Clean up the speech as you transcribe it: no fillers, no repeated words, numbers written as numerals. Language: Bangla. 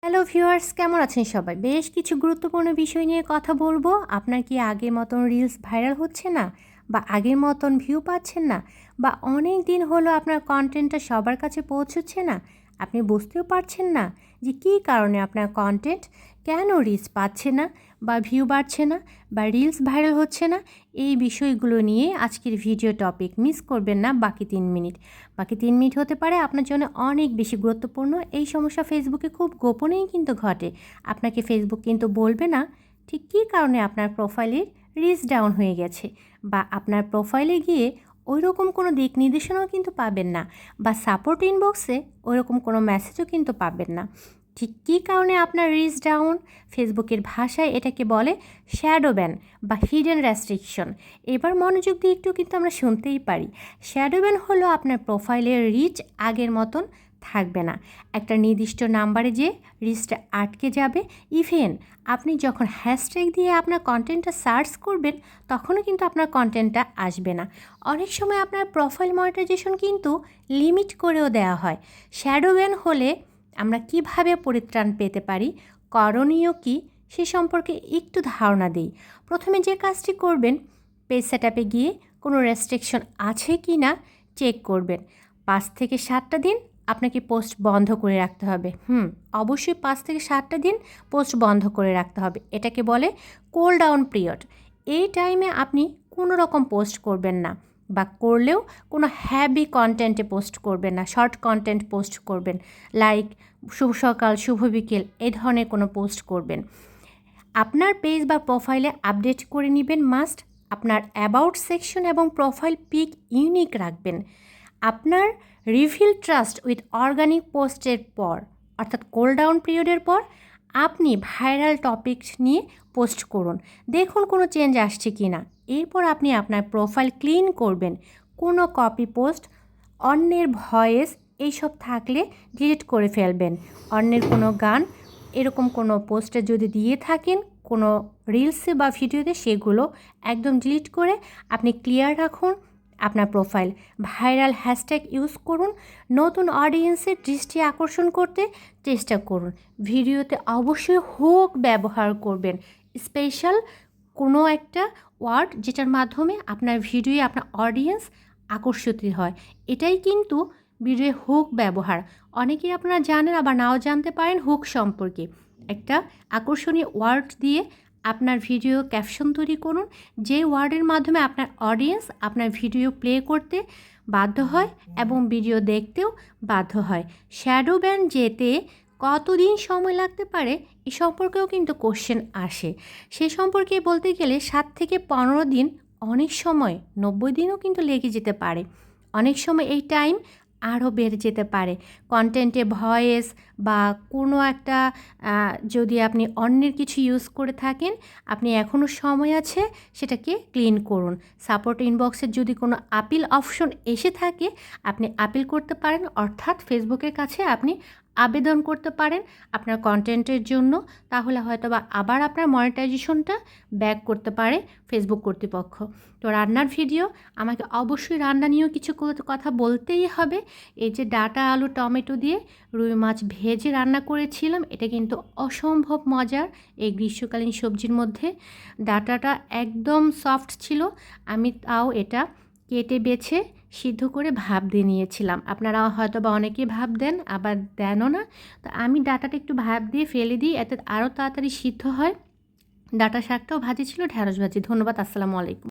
হ্যালো ভিউয়ার্স, কেমন আছেন সবাই? বেশ কিছু গুরুত্বপূর্ণ বিষয় নিয়ে কথা বলবো। আপনার কি আগের মতন রিলস ভাইরাল হচ্ছে না? বা আগের মতন ভিউ পাচ্ছেন না? বা অনেক দিন হলো আপনার কনটেন্টটা সবার কাছে পৌঁছচ্ছে না? আপনি বুঝতেও পারছেন না যে কী কারণে আপনার কনটেন্ট কেন রিচ পাচ্ছে না বা ভিউ বাড়ছে না বা রিলস ভাইরাল হচ্ছে না? এই বিষয়গুলো নিয়ে আজকের ভিডিও টপিক। মিস করবেন না বাকি 3 মিনিট। বাকি 3 মিনিট হতে পারে আপনার জন্য অনেক বেশি গুরুত্বপূর্ণ। এই সমস্যা ফেসবুকে খুব গোপনেই কিন্তু ঘটে। আপনাকে ফেসবুক কিন্তু বলবে না ঠিক কী কারণে আপনার প্রোফাইলের রিচ ডাউন হয়ে গেছে, বা আপনার প্রোফাইলে গিয়ে ওইরকম কোনো দিক নির্দেশনাও কিন্তু পাবেন না, বা সাপোর্ট ইনবক্সে ওইরকম কোনো মেসেজও কিন্তু পাবেন না। ঠিক কী কারণে আপনার রিচ ডাউন? ফেসবুকের ভাষায় এটাকে বলে শ্যাডো ব্যান বা হিডেন রেস্ট্রিকশন। এবার মনোযোগ দিয়ে একটু কিন্তু আমরা শুনতেই পারি। শ্যাডো ব্যান হলো আপনার প্রোফাইলের রিচ আগের মতন থাকবে না, একটা নির্দিষ্ট নাম্বারে যে রিচটা আটকে যাবে। ইভেন আপনি যখন হ্যাশট্যাগ দিয়ে আপনার কন্টেন্টটা সার্চ করবেন তখনও কিন্তু আপনার কন্টেন্টটা আসবে না। অনেক সময় আপনার প্রোফাইল মনিটাইজেশন কিন্তু লিমিট করেও দেওয়া হয়। শ্যাডো ব্যান হলে আমরা কিভাবে পরিত্রাণ পেতে পারি, করণীয় কী, সে সম্পর্কে একটু ধারণা দিই। প্রথমে যে কাজটি করবেন, পেজ সেটআপে গিয়ে কোনো রেস্ট্রিকশন আছে কি না চেক করবেন। 5 থেকে 7টা দিন আপনাকে পোস্ট বন্ধ করে রাখতে হবে। অবশ্যই 5 থেকে 7টা দিন পোস্ট বন্ধ করে রাখতে হবে। এটাকে বলে কোল ডাউন পিরিয়ড। এই টাইমে আপনি কোনো রকম পোস্ট করবেন না, বা করলেও কোনো হ্যাভি কন্টেন্টে পোস্ট করবেন না। শর্ট কন্টেন্ট পোস্ট করবেন, লাইক শুভ সকাল, শুভ বিকেল, এই ধরনের কোনো পোস্ট করবেন। আপনার পেজ বা প্রোফাইলে আপডেট করে নেবেন মাস্ট। আপনার অ্যাবাউট সেকশন এবং প্রোফাইল পিক ইউনিক রাখবেন। আপনার রিভিল ট্রাস্ট উইথ অর্গানিক পোস্টের পর, অর্থাৎ কোল ডাউন পিরিয়ডের পর আপনি ভাইরাল টপিক নিয়ে পোস্ট করুন, দেখুন কোনো চেঞ্জ আসছে কি না। এরপর আপনি আপনার প্রোফাইল ক্লিন করবেন। কোনো কপি পোস্ট, অন্যের ভয়েস এইসব থাকলে ডিলিট করে ফেলবেন। অন্যের কোনো গান এরকম কোনো পোস্টে যদি দিয়ে থাকেন কোনো রিলসে বা ভিডিওতে, সেগুলো একদম ডিলিট করে আপনি ক্লিয়ার রাখুন আপনার প্রোফাইল। ভাইরাল হ্যাশট্যাগ ইউজ করুন, নতুন অডিয়েন্সের দৃষ্টি আকর্ষণ করতে চেষ্টা করুন। ভিডিওতে অবশ্যই হুক ব্যবহার করবেন, স্পেশাল কোনো একটা ওয়ার্ড যেটার মাধ্যমে আপনার ভিডিওয়ে আপনার অডিয়েন্স আকর্ষিত হয়। এটাই কিন্তু ভিডিওয়ে হুক ব্যবহার। অনেকেই আপনারা জানেন আবার নাও জানতে পারেন হুক সম্পর্কে। একটা আকর্ষণীয় ওয়ার্ড দিয়ে আপনার ভিডিও ক্যাপশন তৈরি করুন, যে ওয়ার্ডের মাধ্যমে আপনার অডিয়েন্স আপনার ভিডিও প্লে করতে বাধ্য হয় এবং ভিডিও দেখতেও বাধ্য হয়। শ্যাডো ব্যান যেতে কতদিন সময় লাগতে পারে এ সম্পর্কেও কিন্তু কোশ্চেন আসে। সে সম্পর্কে বলতে গেলে 7 থেকে 15 দিন, অনেক সময় 90 দিনও কিন্তু লেগে যেতে পারে। অনেক সময় এই টাইম আরও বেড়ে যেতে পারে। কন্টেন্টে ভয়েস বা কোনো একটা যদি আপনি অন্যের কিছু ইউজ করে থাকেন, আপনি এখনও সময় আছে, সেটাকে ক্লিন করুন। সাপোর্ট ইনবক্সের যদি কোনো আপিল অপশন এসে থাকে, আপনি আপিল করতে পারেন, অর্থাৎ ফেসবুকের কাছে আপনি আবেদন করতে পারেন আপনার কন্টেন্টের জন্য। তাহলে হয়তোবা আবার আপনার মনিটাইজেশনটা ব্যাক করতে পারে ফেসবুক কর্তৃপক্ষ। তো রান্নার ভিডিও, আমাকে অবশ্যই রান্না নিয়েও কিছু কথা বলতেই হবে। এই যে ডাঁটা, আলু, টমেটো দিয়ে রুই মাছ ভেজে রান্না করেছিলাম, এটা কিন্তু অসম্ভব মজার এই গ্রীষ্মকালীন সবজির মধ্যে। ডাঁটাটা একদম সফট ছিল, আমি তাও এটা কেটে বেছে সিদ্ধ করে ভাপ দিয়ে নিয়েছিলাম। আপনারা হয়তো বা অনেকেই ভাপ দেন, আবার দেনও না। তো আমি ডাঁটাটা একটু ভাপ দিয়ে ফেলে দিই, এতে আরও তাড়াতাড়ি সিদ্ধ হয়। ডাঁটা শাকটাও ভাজি ছিল, ঢ্যাঁড়স ভাজি। ধন্যবাদ, আসসালামু আলাইকুম।